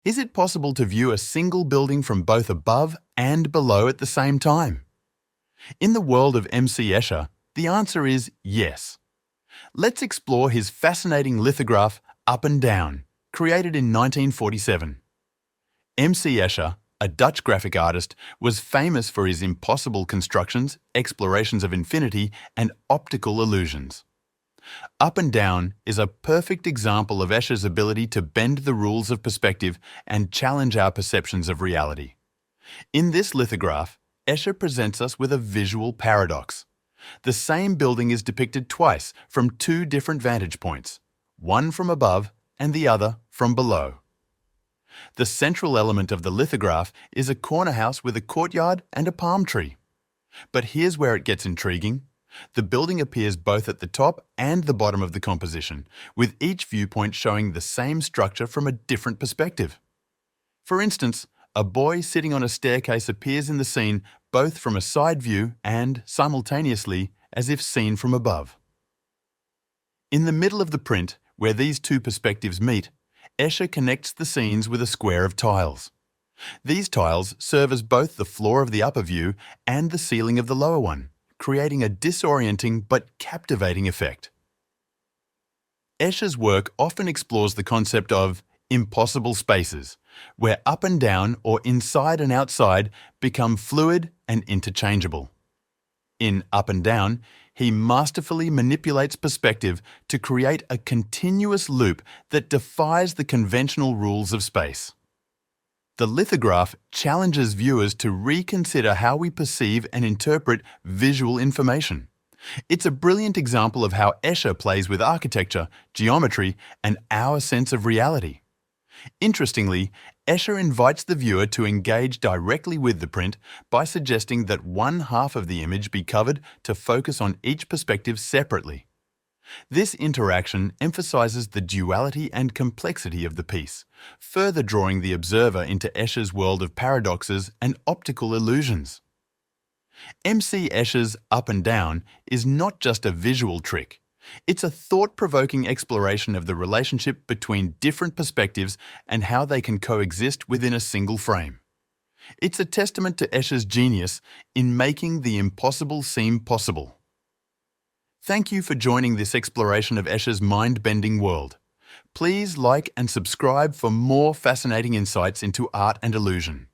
Is it possible to view a single building from both above and below at the same time? In the world of M.C. Escher, the answer is yes. Let's explore his fascinating lithograph, Up and Down, created in 1947. M.C. Escher, a Dutch graphic artist, was famous for his impossible constructions, explorations of infinity, and optical illusions. Up and Down is a perfect example of Escher's ability to bend the rules of perspective and challenge our perceptions of reality. In this lithograph, Escher presents us with a visual paradox. The same building is depicted twice from two different vantage points, one from above and the other from below. The central element of the lithograph is a corner house with a courtyard and a palm tree. But here's where it gets intriguing. The building appears both at the top and the bottom of the composition, with each viewpoint showing the same structure from a different perspective. For instance, a boy sitting on a staircase appears in the scene both from a side view and, simultaneously, as if seen from above. In the middle of the print, where these two perspectives meet, Escher connects the scenes with a square of tiles. These tiles serve as both the floor of the upper view and the ceiling of the lower one, creating a disorienting but captivating effect. Escher's work often explores the concept of impossible spaces, where up and down or inside and outside become fluid and interchangeable. In Up and Down, he masterfully manipulates perspective to create a continuous loop that defies the conventional rules of space. The lithograph challenges viewers to reconsider how we perceive and interpret visual information. It's a brilliant example of how Escher plays with architecture, geometry, and our sense of reality. Interestingly, Escher invites the viewer to engage directly with the print by suggesting that one half of the image be covered to focus on each perspective separately. This interaction emphasizes the duality and complexity of the piece, further drawing the observer into Escher's world of paradoxes and optical illusions. M.C. Escher's Up and Down is not just a visual trick. It's a thought-provoking exploration of the relationship between different perspectives and how they can coexist within a single frame. It's a testament to Escher's genius in making the impossible seem possible. Thank you for joining this exploration of Escher's mind-bending world. Please like and subscribe for more fascinating insights into art and illusion.